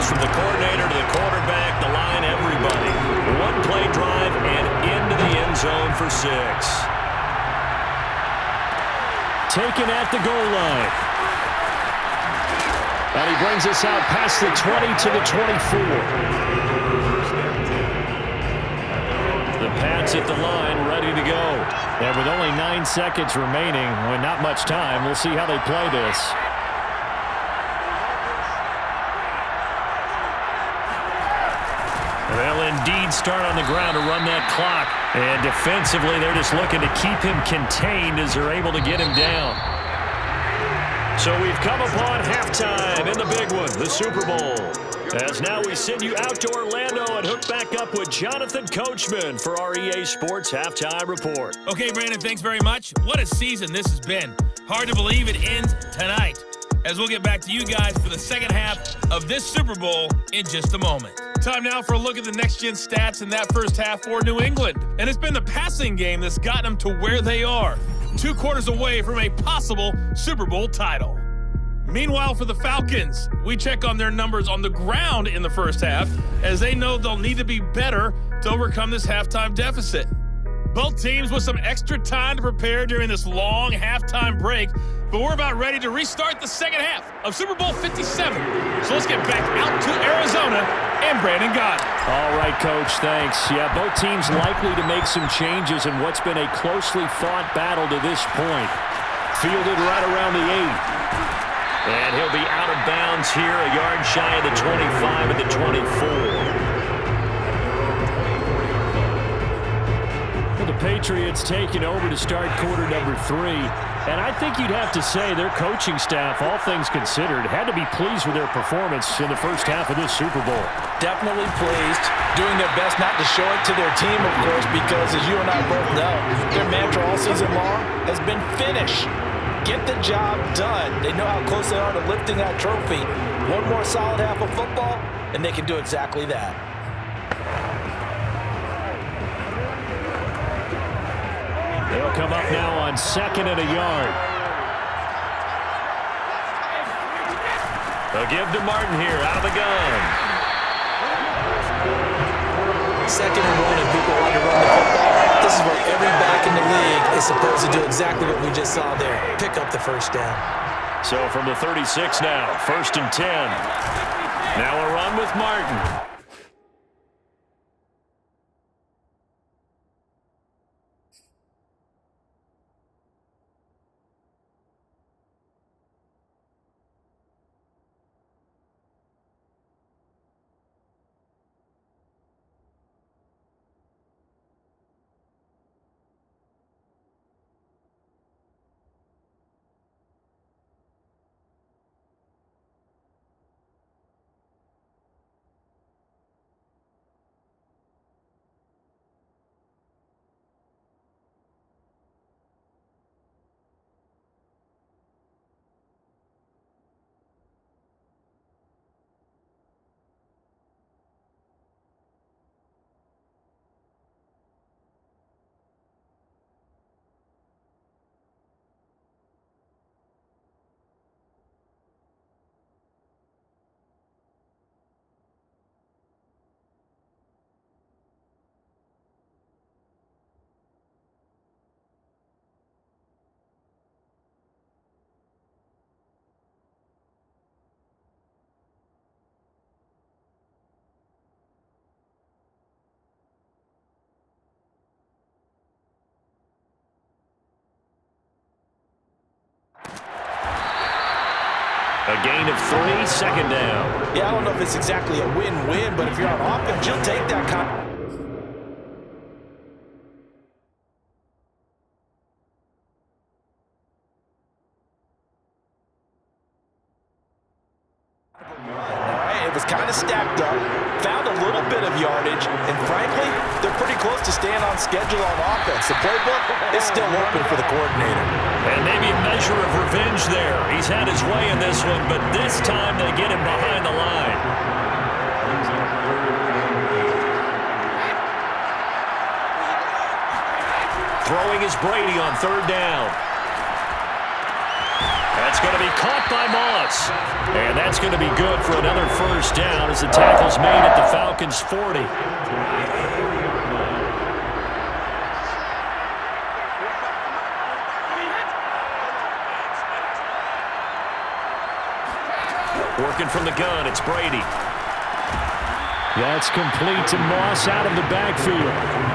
goes from the coordinator to the quarterback, the line, everybody. One-play drive and into the end zone for 6. Taken at the goal line. And he brings us out past the 20 to the 24. The Pats at the line, ready to go. And with only 9 seconds remaining, with not much time, we'll see how they play this. They'll indeed start on the ground to run that clock. And defensively, they're just looking to keep him contained as they're able to get him down. So we've come upon halftime in the big one, the Super Bowl. As now we send you out to Orlando and hook back up with Jonathan Coachman for our EA Sports Halftime Report. Okay, Brandon, thanks very much. What a season this has been. Hard to believe it ends tonight, as we'll get back to you guys for the second half of this Super Bowl in just a moment. Time now for a look at the next-gen stats in that first half for New England. And it's been the passing game that's gotten them to where they are, 2 quarters away from a possible Super Bowl title. Meanwhile, for the Falcons, we check on their numbers on the ground in the first half, as they know they'll need to be better to overcome this halftime deficit. Both teams with some extra time to prepare during this long halftime break, but we're about ready to restart the second half of Super Bowl 57. So let's get back out to Arizona and Brandon Gaudin. All right, Coach, thanks. Yeah, both teams likely to make some changes in what's been a closely fought battle to this point. Fielded right around the 8. And he'll be out of bounds here, a yard shy of the 25 at the 24. The Patriots taking over to start quarter number 3. And I think you'd have to say their coaching staff, all things considered, had to be pleased with their performance in the first half of this Super Bowl. Definitely pleased, doing their best not to show it to their team, of course, because as you and I both know, their mantra all season long has been finish. Get the job done. They know how close they are to lifting that trophy. One more solid half of football, and they can do exactly that. They'll come up now on 2nd and a yard. They'll give to Martin here, out of the gun. 2nd and 1, and people want to run the football. This is where every back in the league is supposed to do exactly what we just saw there. Pick up the first down. So from the 36 now, 1st and 10. Now a run with Martin. A gain of 3, 2nd down. Yeah, I don't know if it's exactly a win-win, but if you're on offense, you'll take that kind. It was kind of stacked up, found a little bit of yardage, and frankly, they're pretty close to staying on schedule on offense. The playbook is still open for the coordinator. And maybe a measure of revenge there. He's had his way in this one, but this time they get him behind the line. Throwing is Brady on 3rd down. It's going to be caught by Moss. And that's going to be good for another first down as the tackle's made at the Falcons' 40. Working from the gun, it's Brady. That's complete to Moss out of the backfield.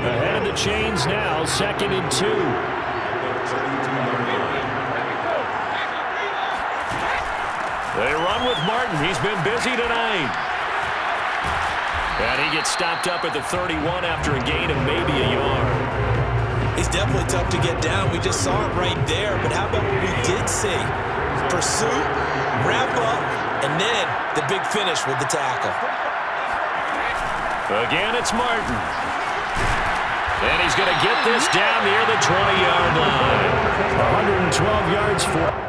Ahead of the chains now, 2nd and 2. They run with Martin. He's been busy tonight. And he gets stopped up at the 31 after a gain of maybe a yard. He's definitely tough to get down. We just saw it right there. But how about what we did see? Pursuit, wrap up, and then the big finish with the tackle. Again, it's Martin. And he's going to get this down near the 20-yard line. 112 yards for...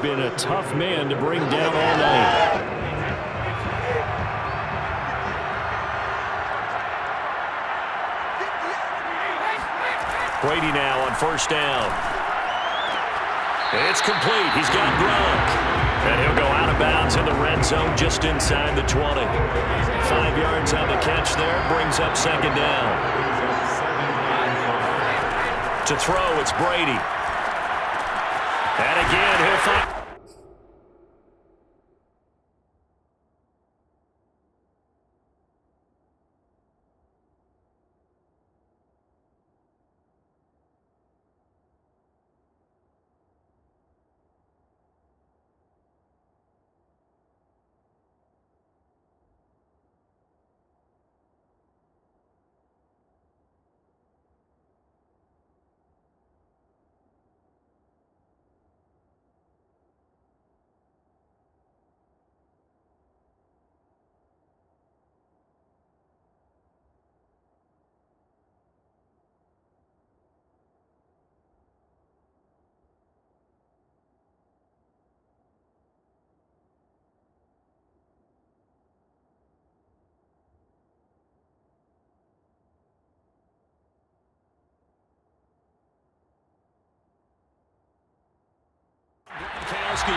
been a tough man to bring down all night. Brady now on first down. It's complete. He's got Gronk. And he'll go out of bounds in the red zone just inside the 20. 5 yards on the catch there. Brings up second down. To throw, it's Brady. And again, he'll find...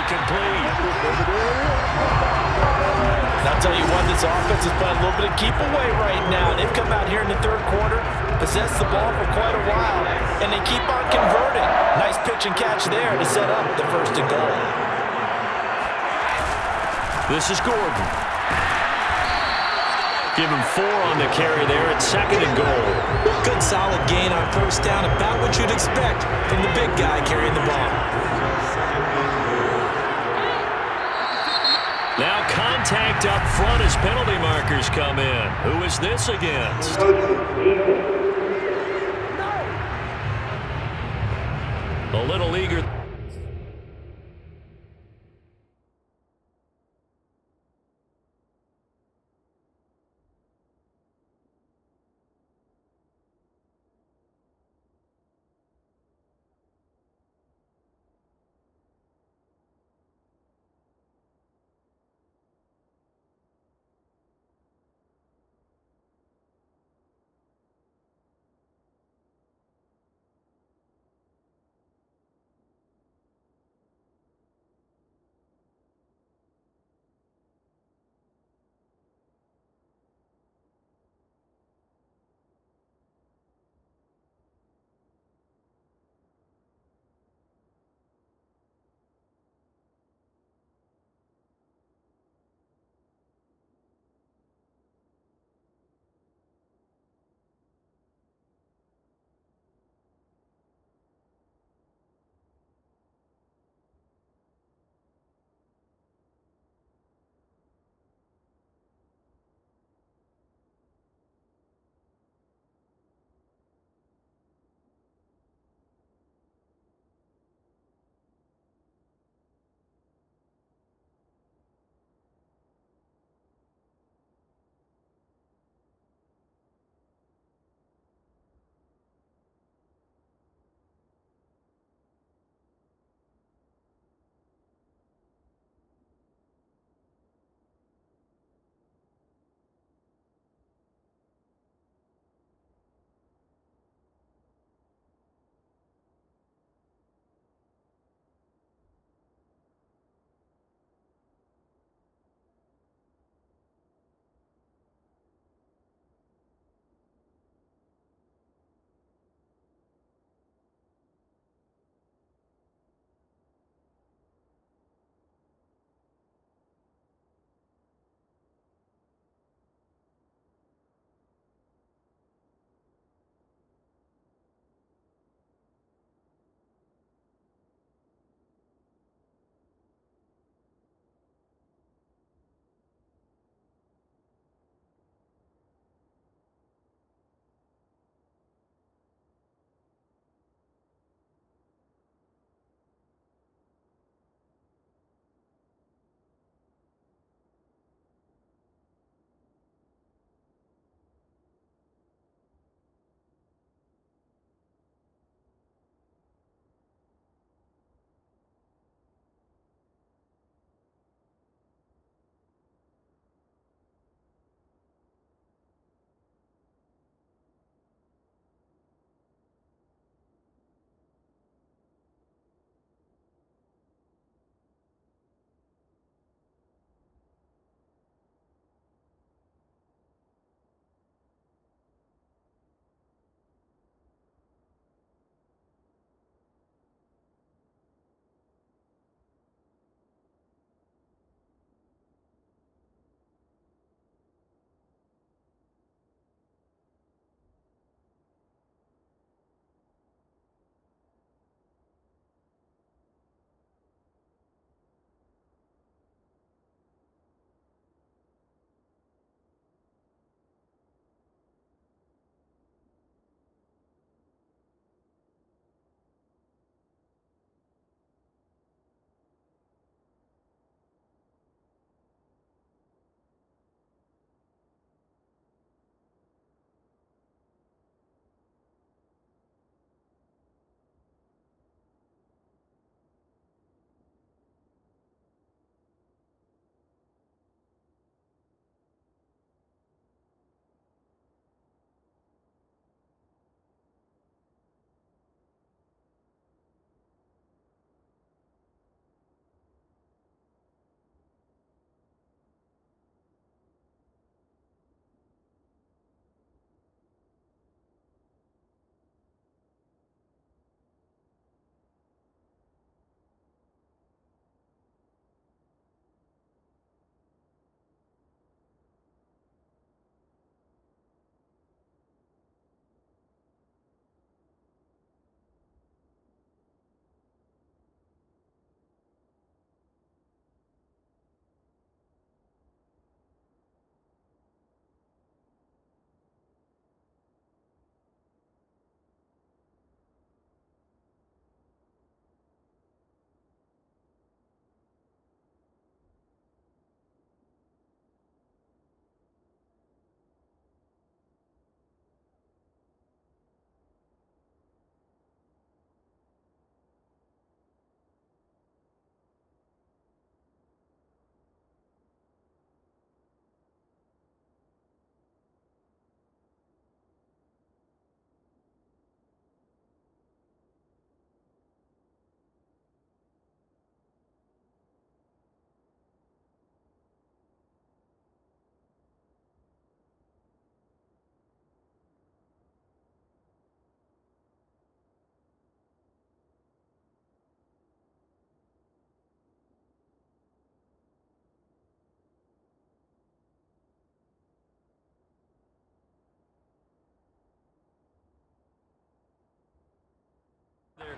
complete. And I'll tell you what, this offense is playing a little bit of keep away right now. They've come out here in the third quarter, possessed the ball for quite a while, and they keep on converting. Nice pitch and catch there to set up the first and goal. This is Gordon. Give him 4 on the carry there at second and goal. Good solid gain on first down, about what you'd expect from the big guy carrying the ball. Now contact up front as penalty markers come in. Who is this against? A little eager.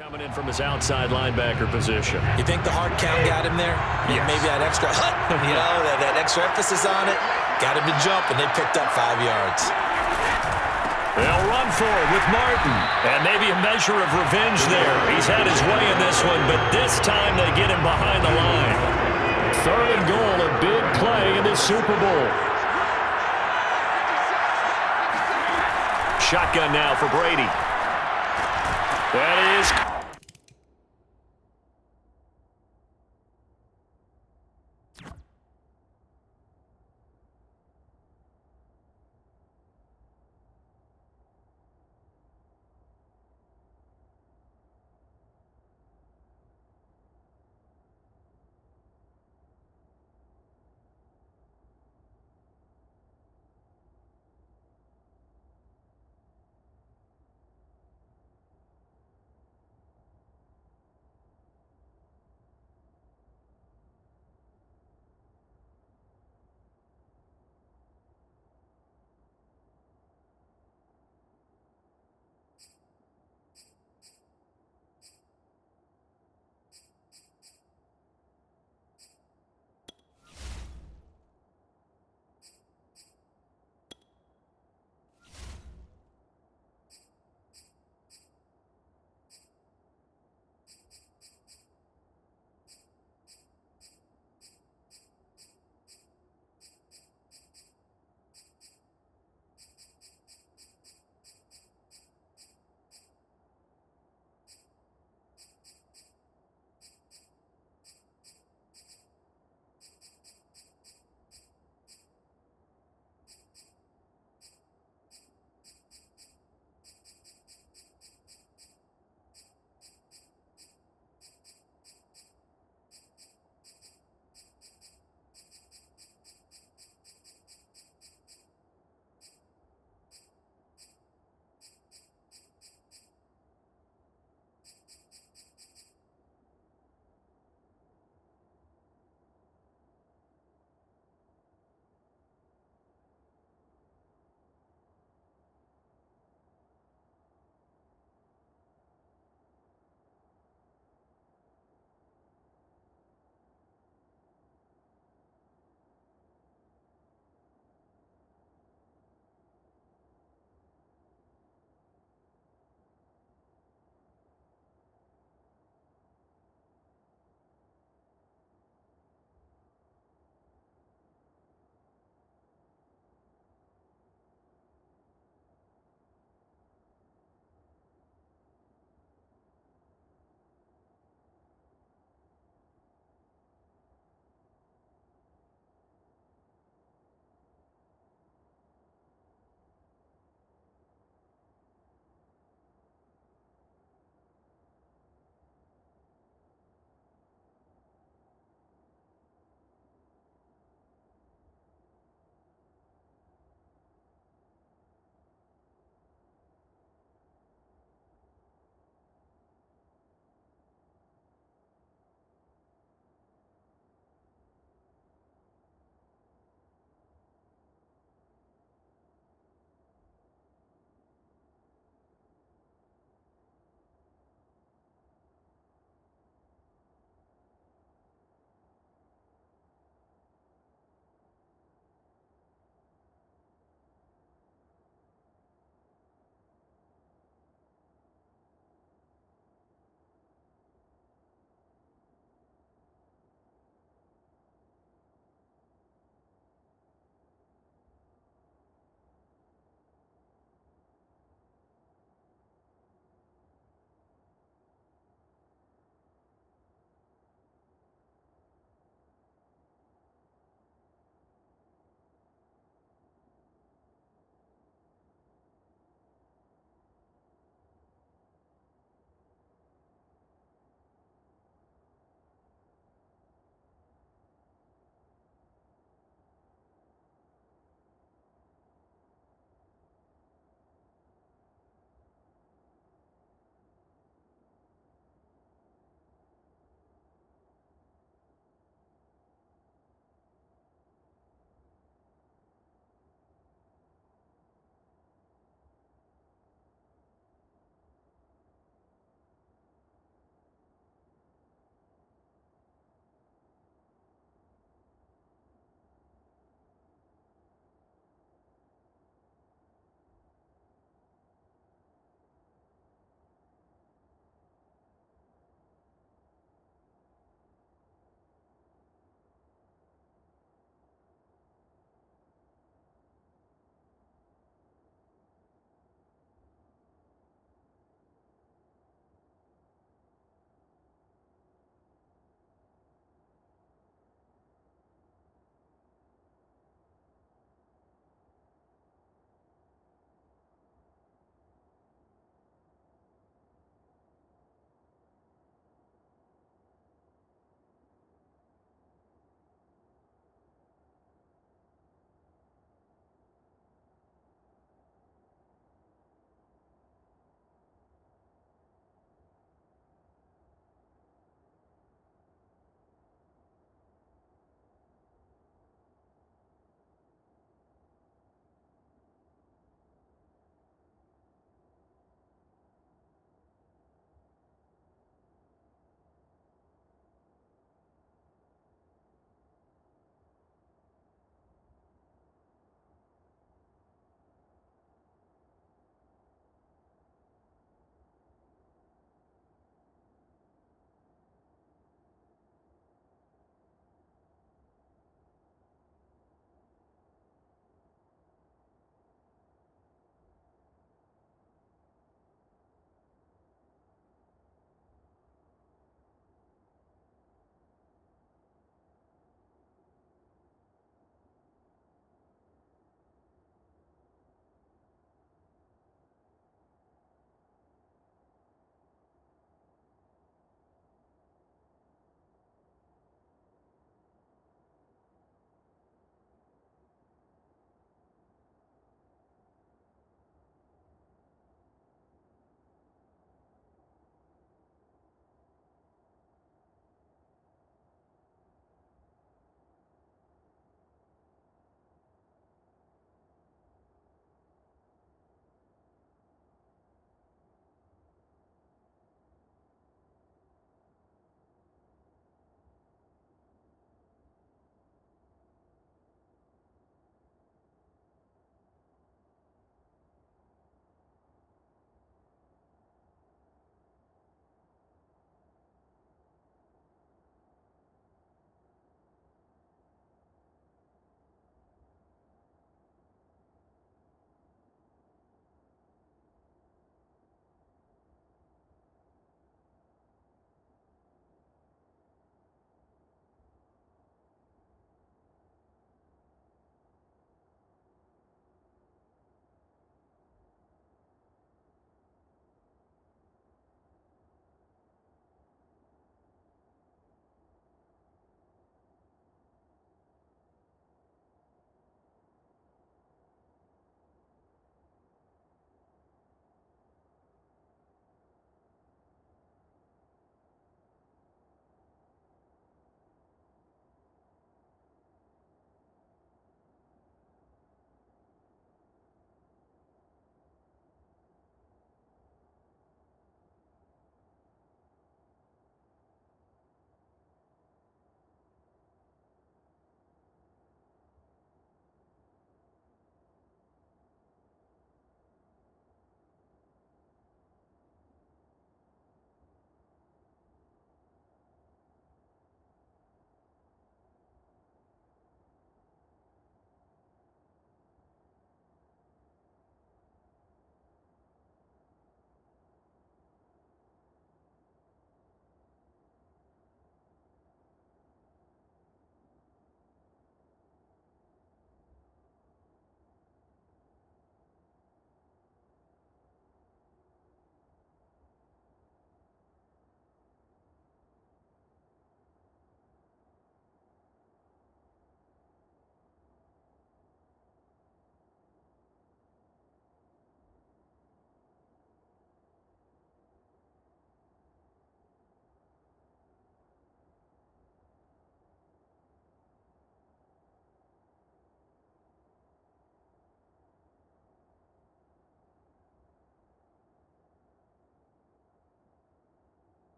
coming in from his outside linebacker position. You think the hard count got him there? Yes. Maybe that extra that extra emphasis on it got him to jump, and they picked up 5 yards. They'll run for it with Martin. And maybe a measure of revenge there. He's had his way in this one, but this time they get him behind the line. 3rd and goal, a big play in this Super Bowl. Shotgun now for Brady. That is...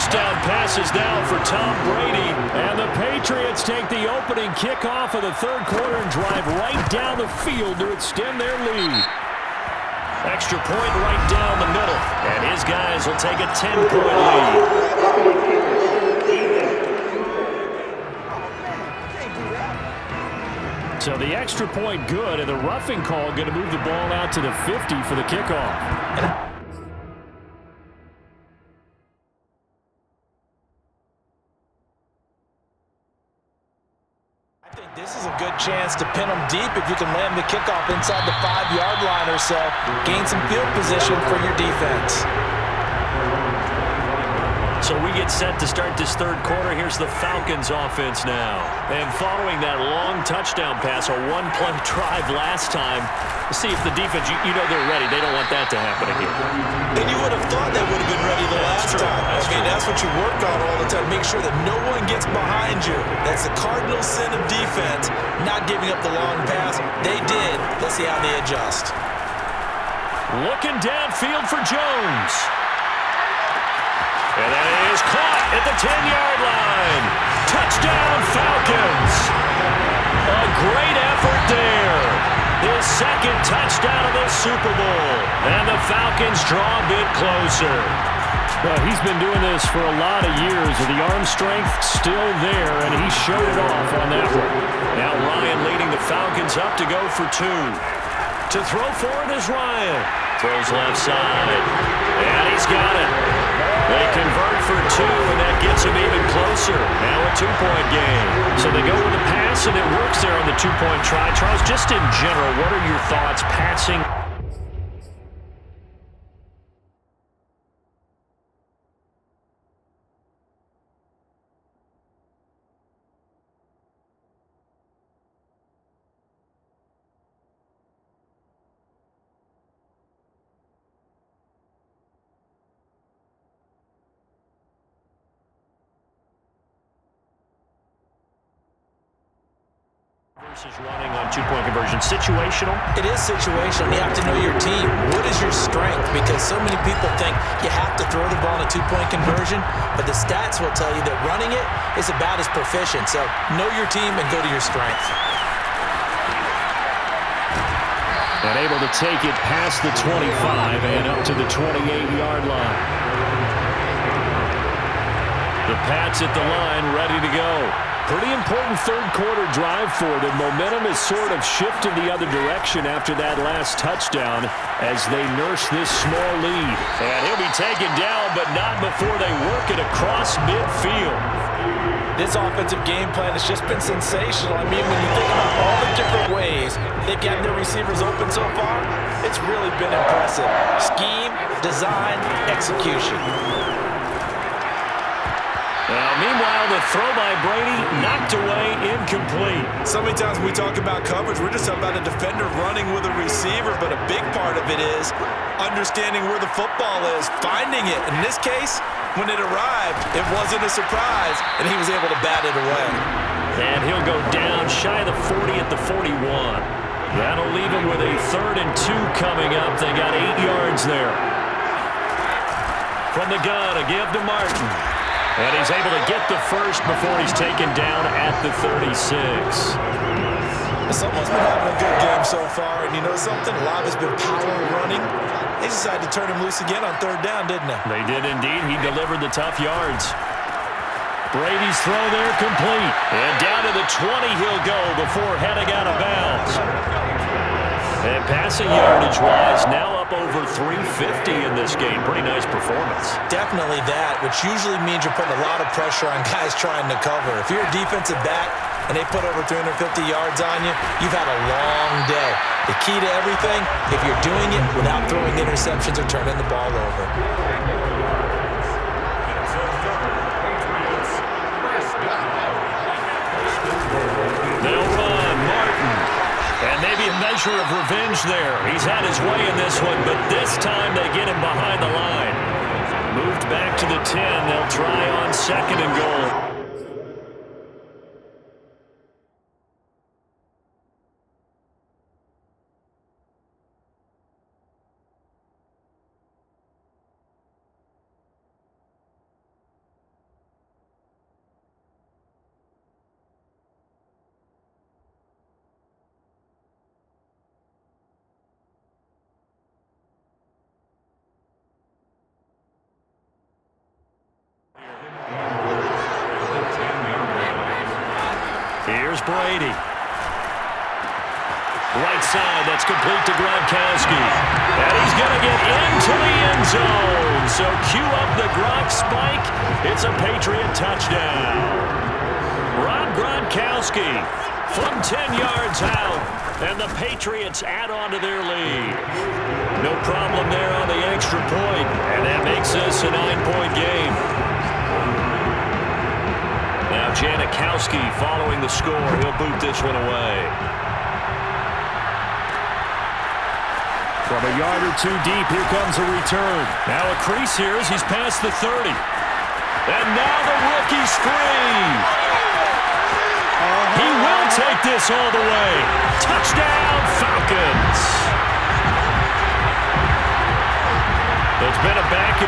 touchdown passes now for Tom Brady. And the Patriots take the opening kickoff of the third quarter and drive right down the field to extend their lead. Extra point right down the middle. And his guys will take a 10-point lead. So the extra point good, and the roughing call going to move the ball out to the 50 for the kickoff. I think this is a good chance to pin them deep if you can land the kickoff inside the 5-yard line or so. Gain some field position for your defense. So we get set to start this third quarter. Here's the Falcons offense now. And following that long touchdown pass, a one-play drive last time, see if the defense, you know they're ready. They don't want that to happen again. And you would have thought they would have been ready the last time. That's what you work on all the time. Make sure that no one gets behind you. That's the cardinal sin of defense, not giving up the long pass. They did. Let's see how they adjust. Looking downfield for Jones. And that is caught at the 10-yard line. Touchdown, Falcons. A great effort there. His second touchdown of the Super Bowl. And the Falcons draw a bit closer. Well, he's been doing this for a lot of years. The arm strength still there, and he showed it off on that one. Now Ryan leading the Falcons up to go for 2. To throw for it is Ryan. Throws left side. And he's got it. They convert for 2, and that gets them even closer. Now a 2-point game. So they go with the pass, and it works there on the 2-point try. Charles, just in general, what are your thoughts passing? Versus running on 2-point conversion. Situational? It is situational. You have to know your team. What is your strength? Because so many people think you have to throw the ball in a 2-point conversion, but the stats will tell you that running it is about as proficient. So know your team and go to your strength. And able to take it past the 25 and up to the 28-yard line. The Pats at the line, ready to go. Pretty important third quarter drive for them. Momentum has sort of shifted the other direction after that last touchdown as they nurse this small lead. And he'll be taken down, but not before they work it across midfield. This offensive game plan has just been sensational. I mean, when you think about all the different ways they've gotten their receivers open so far, it's really been impressive. Scheme, design, execution. Meanwhile, the throw by Brady knocked away, incomplete. So many times when we talk about coverage, we're just talking about a defender running with a receiver, but a big part of it is understanding where the football is, finding it. In this case, when it arrived, it wasn't a surprise, and he was able to bat it away. And he'll go down shy of the 40 at the 41. That'll leave him with a 3rd and 2 coming up. They got 8 yards there. From the gun, a give to Martin. And he's able to get the first before he's taken down at the 36. Someone's been having a good game so far, and you know something? A lot of it's been power running. They decided to turn him loose again on 3rd down, didn't they? They did indeed. He delivered the tough yards. Brady's throw there complete. And down to the 20 he'll go before heading out of bounds. And passing yardage-wise, now up over 350 in this game. Pretty nice performance. Definitely that, which usually means you're putting a lot of pressure on guys trying to cover. If you're a defensive back and they put over 350 yards on you, you've had a long day. The key to everything, if you're doing it without throwing interceptions or turning the ball over. They'll run, Martin. And maybe a measure of revenge there. He's had his way in this one, but this time they get him behind the line. Moved back to the 10. They'll try on 2nd and goal. Here's Brady. Right side, that's complete to Gronkowski. And he's going to get into the end zone. So cue up the Gronk spike. It's a Patriot touchdown. Rob Gronkowski from 10 yards out. And the Patriots add on to their lead. No problem there on the extra point. And that makes this a 9-point game. Now Janikowski following the score. He'll boot this one away. From a yard or two deep, here comes a return. Now a crease here as he's past the 30. And now the rookie's free. He will take this all the way. Touchdown, Falcons. It's been a back.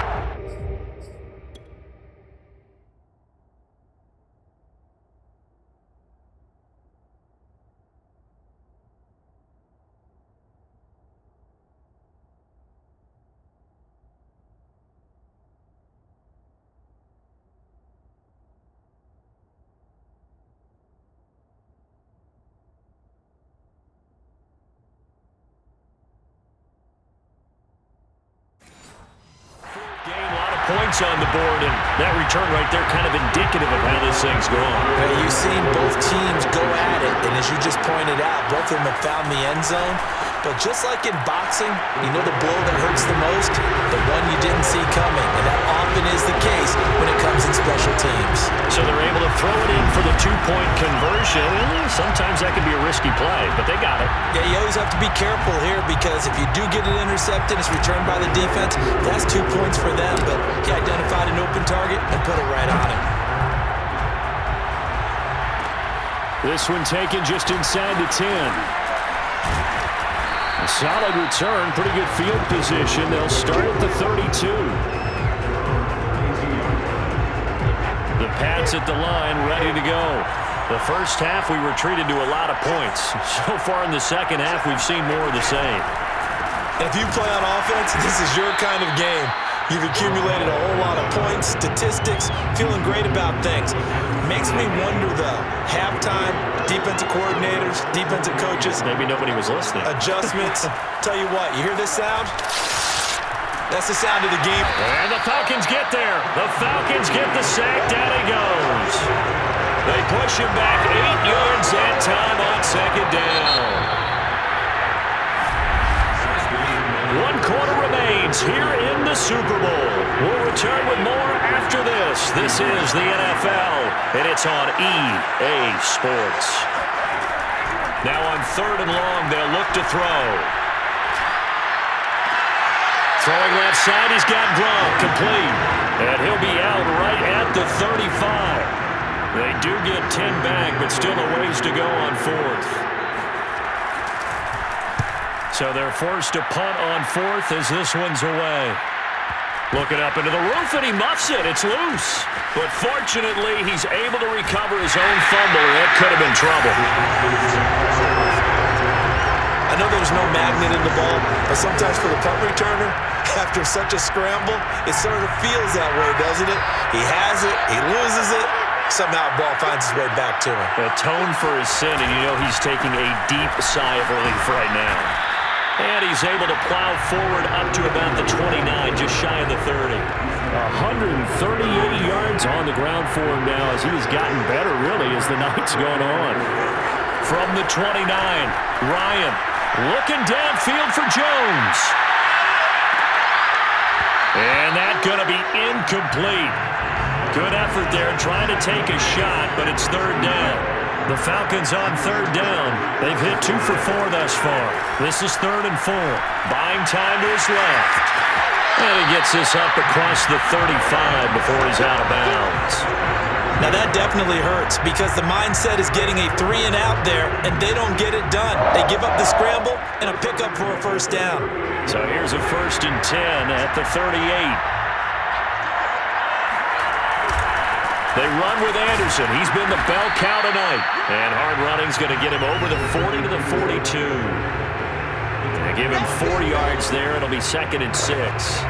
Points on the board, and that return right there kind of indicative of how this thing's going. Well, you've seen both teams go at it, and as you just pointed out, both of them have found the end zone. But just like in boxing, you know the blow that hurts the most? The one you didn't see coming, and that often is the case when it comes in special teams. So they're able to throw it in for the two-point conversion. Sometimes that can be a risky play, but they got it. Yeah, you always have to be careful here because if you do get it intercepted, it's returned by the defense, that's 2 points for them. But he identified an open target and put it right on him. This one taken just inside the 10. A solid return, pretty good field position. They'll start at the 32. The Pats at the line, ready to go. The first half, we were treated to a lot of points. So far in the second half, we've seen more of the same. If you play on offense, this is your kind of game. You've accumulated a whole lot of points, statistics, feeling great about things. Makes me wonder, though, halftime, defensive coordinators, defensive coaches. Maybe nobody was listening. Adjustments. Tell you what, you hear this sound? That's the sound of the game. And the Falcons get there. The Falcons get the sack. Down he goes. They push him back 8 yards that time on second down. 1 quarter remains here in the Super Bowl. We'll return with more after this. This is the NFL, and it's on EA Sports. Now on 3rd and long, they'll look to throw. Throwing left side, he's got Gronk, complete. And he'll be out right at the 35. They do get 10 back, but still a ways to go on 4th. So they're forced to punt on 4th as this one's away. Looking up into the roof, and he muffs it. It's loose. But fortunately, he's able to recover his own fumble. That could have been trouble. I know there's no magnet in the ball, but sometimes for the punt returner, after such a scramble, it sort of feels that way, doesn't it? He has it, he loses it, somehow the ball finds its way back to him. Atone for his sin, and you know he's taking a deep sigh of relief right now. And he's able to plow forward up to about the 29, just shy of the 30. 138 yards on the ground for him now as he's gotten better, really, as the night's gone on. From the 29, Ryan looking downfield for Jones. And that's going to be incomplete. Good effort there trying to take a shot, but it's 3rd down. The Falcons on 3rd down. They've hit 2 for 4 thus far. This is 3rd and 4. Buying time to his left. And he gets this up across the 35 before he's out of bounds. Now that definitely hurts because the mindset is getting a 3 and out there, and they don't get it done. They give up the scramble and a pickup for a 1st down. So here's a 1st and 10 at the 38. They run with Anderson. He's been the bell cow tonight. And hard running's going to get him over the 40 to the 42. They give him 4 yards there. It'll be 2nd and 6.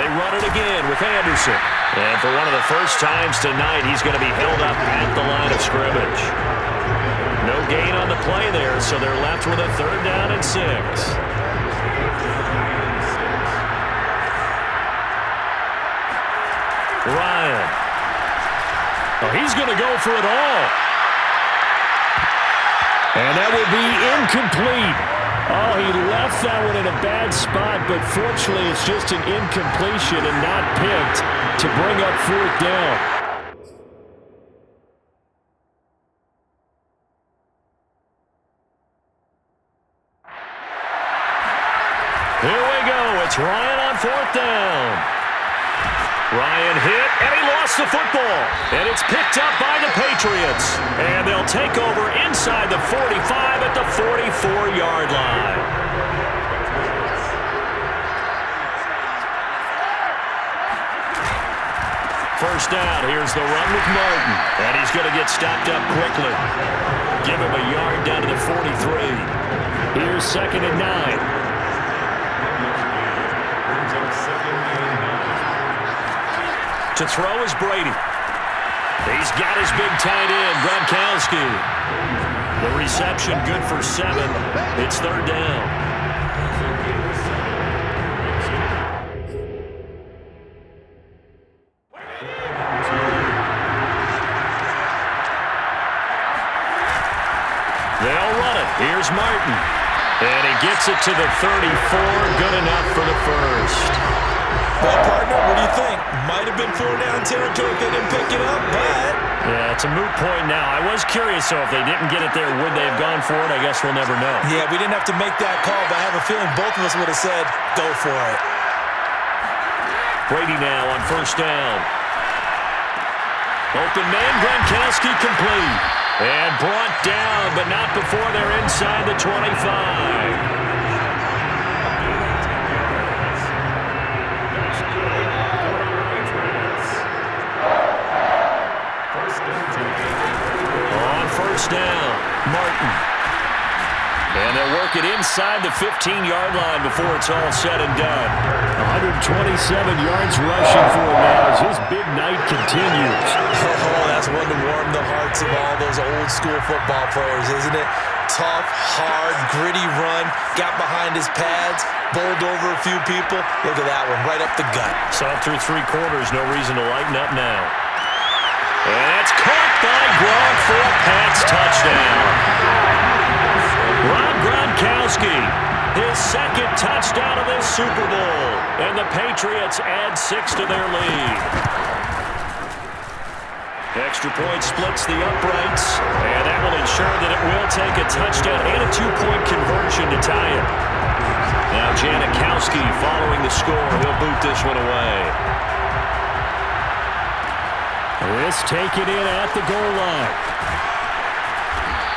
They run it again with Anderson. And for one of the first times tonight, he's going to be held up at the line of scrimmage. No gain on the play there, so they're left with a 3rd down and 6. Ryan. Oh, he's going to go for it all. And that will be incomplete. Oh, he left that one in a bad spot, but fortunately it's just an incompletion and not picked to bring up 4th down. Here we go. It's Ryan on 4th down. Ryan hit, and he lost the football. And it's picked up by the Patriots. And they'll take over inside the 45 at the 44-yard line. First down, here's the run with Martin. And he's going to get stopped up quickly. Give him a yard down to the 43. Here's 2nd and 9. To throw is Brady. He's got his big tight end, Gronkowski. The reception good for 7. It's 3rd down. They'll run it. Here's Martin. And he gets it to the 34. Good enough for the first. Well, partner, what do you think? Might have been 4-down territory if they didn't pick it up, but... Yeah, it's a moot point now. I was curious, so if they didn't get it there, would they have gone for it? I guess we'll never know. Yeah, we didn't have to make that call, but I have a feeling both of us would have said, go for it. Brady now on 1st down. Open man, Gronkowski complete. And brought down, but not before they're inside the 25. First down, Martin. And they'll work it inside the 15-yard line before it's all said and done. 127 yards rushing for him now as his big night continues. Oh, that's one to warm the hearts of all those old-school football players, isn't it? Tough, hard, gritty run, got behind his pads, bowled over a few people. Look at that one, right up the gut. Saw through 3 quarters, no reason to lighten up now. And that's caught by Gronk for a Pats touchdown. Rob Gronkowski, his 2nd touchdown of this Super Bowl. And the Patriots add 6 to their lead. Extra point splits the uprights, and that will ensure that it will take a touchdown and a 2-point conversion to tie it. Now Janikowski following the score. He'll boot this one away. This taken in at the goal line.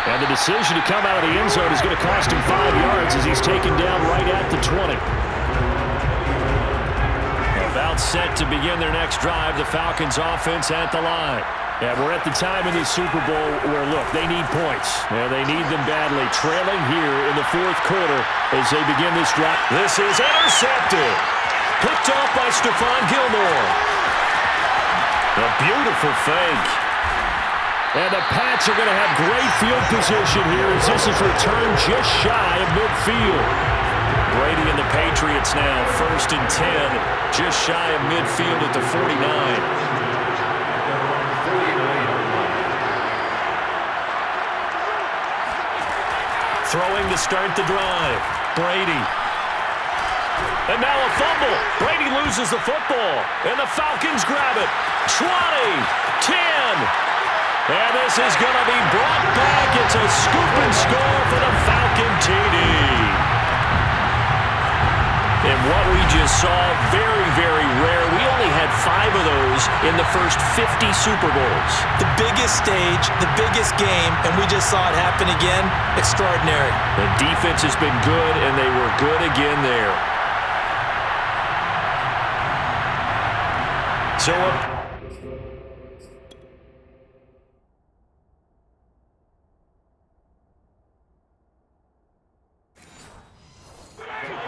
And the decision to come out of the end zone is going to cost him 5 yards as he's taken down right at the 20. About set to begin their next drive, the Falcons offense at the line. And we're at the time in the Super Bowl where, look, they need points. And they need them badly. Trailing here in the 4th quarter as they begin this drive. This is intercepted. Picked off by Stephon Gilmore. A beautiful fake. And the Pats are going to have great field position here as this is returned just shy of midfield. Brady and the Patriots now 1st and 10, just shy of midfield at the 49. Throwing to start the drive. Brady. And now a fumble. Brady loses the football. And the Falcons grab it. 20, 10. And this is going to be brought back. It's a scoop and score for the Falcon TD. And what we just saw, very, very rare. We only had 5 of those in the first 50 Super Bowls. The biggest stage, the biggest game, and we just saw it happen again. Extraordinary. The defense has been good, and they were good again there. So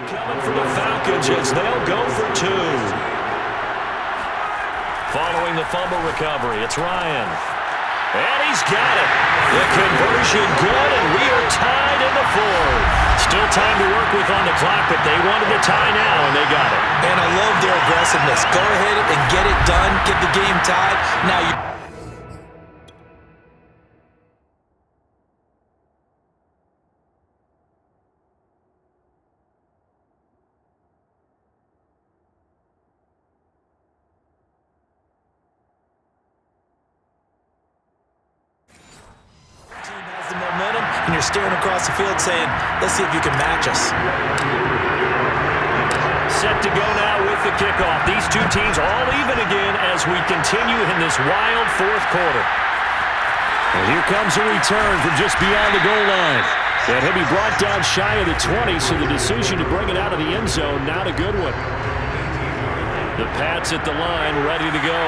coming for the Falcons as they'll go for 2. the fumble recovery. It's Ryan. And he's got it. The conversion good, and we are tied in the fourth. Still time to work with on the clock, but they wanted the tie now, and they got it. And I love their aggressiveness. Go ahead and get it done. Get the game tied. Now you... and you're staring across the field saying, let's see if you can match us. Set to go now with the kickoff. These two teams all even again as we continue in this wild fourth quarter. And here comes a return from just beyond the goal line. And he'll be brought down shy of the 20, so the decision to bring it out of the end zone, not a good one. The Pats at the line, ready to go.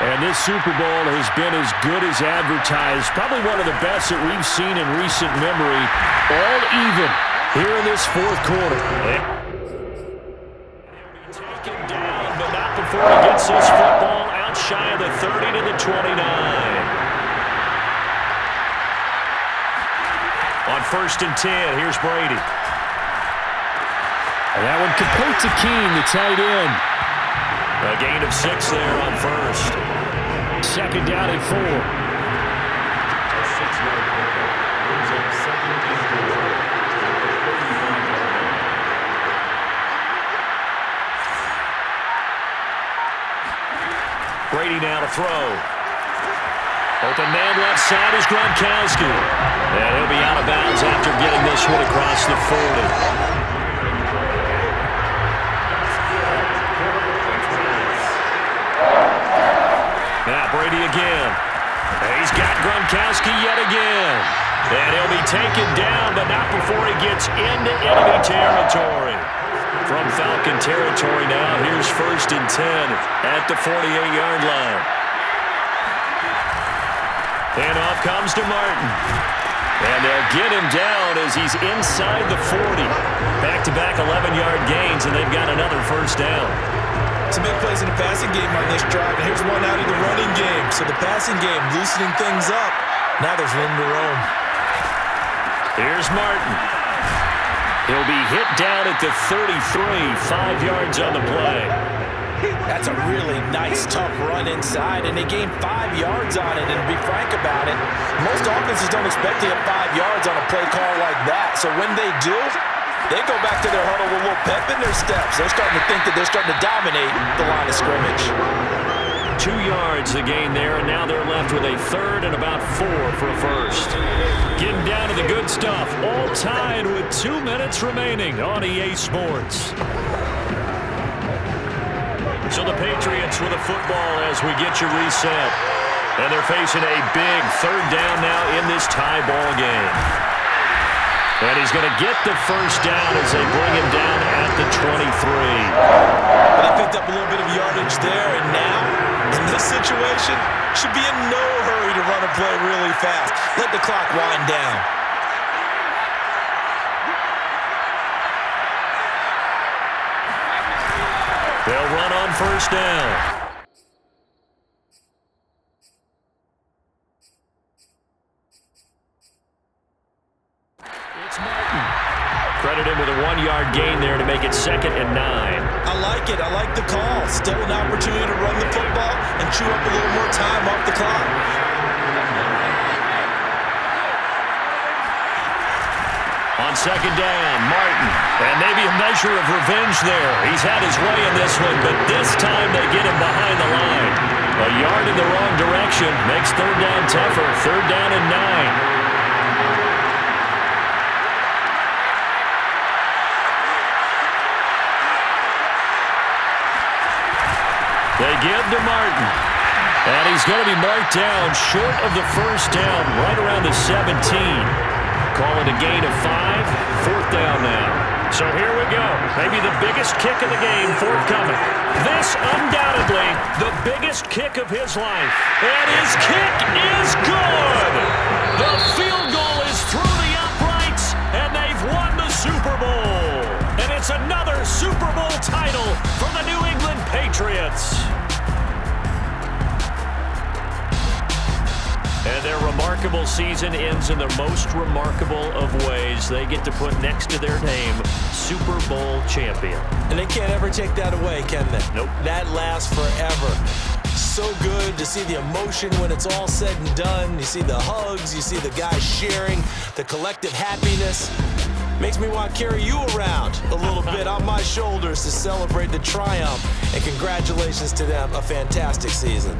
And this Super Bowl has been as good as advertised. Probably one of the best that we've seen in recent memory. All even here in this fourth quarter. Taken down, but not before he gets this football out shy of the 30 to the 29. On 1st and 10, here's Brady. And that one complete to Keene, the tight end. A gain of 6 there on first. Second down and 4. Brady now to throw. Open man left side is Gronkowski. And he'll be out of bounds after getting this one across the 40. Now Brady again. He's got Gronkowski yet again. And he'll be taken down, but not before he gets into enemy territory. From Falcon territory now, here's 1st and 10 at the 48-yard line. And off comes to Martin. And they'll get him down as he's inside the 40. Back-to-back 11-yard gains, and they've got another first down. Some big plays in the passing game on this drive, and here's one out of the running game. So the passing game loosening things up. Now there's room to roam. Here's Martin. He'll be hit down at the 33, 5 yards on the play. That's a really nice, tough run inside, and they gained 5 yards on it. And to be frank about it, most offenses don't expect to get 5 yards on a play call like that. So when they do, they go back to their huddle with a little pep in their steps. They're starting to think that they're starting to dominate the line of scrimmage. 2 yards the gain there, and now they're left with a 3rd and about 4 for a first. Getting down to the good stuff. All tied with 2 minutes remaining on EA Sports. So the Patriots with a football as we get you reset. And they're facing a big 3rd down now in this tie ball game. And he's going to get the first down as they bring him down at the 23. Well, they picked up a little bit of yardage there, and now, in this situation, should be in no hurry to run a play really fast. Let the clock wind down. They'll run on first down. Credit him with a 1-yard gain there to make it 2nd and 9. I like it. I like the call. Still an opportunity to run the football and chew up a little more time off the clock. On 2nd down, Martin. And maybe a measure of revenge there. He's had his way in this one, but this time they get him behind the line. A yard in the wrong direction makes 3rd down tougher. 3rd down and 9. They give to Martin. And he's going to be marked down short of the first down, right around the 17. Call it a gain of 5. 4th down now. So here we go. Maybe the biggest kick of the game forthcoming. This undoubtedly the biggest kick of his life. And his kick is good. The field goal is through the uprights, and they've won the Super Bowl. And it's another Super Bowl title for the New England Patriots. And their remarkable season ends in the most remarkable of ways. They get to put next to their name, Super Bowl champion. And they can't ever take that away, can they? Nope. That lasts forever. So good to see the emotion when it's all said and done. You see the hugs, you see the guys sharing, the collective happiness. Makes me want to carry you around a little bit on my shoulders to celebrate the triumph. And congratulations to them, a fantastic season.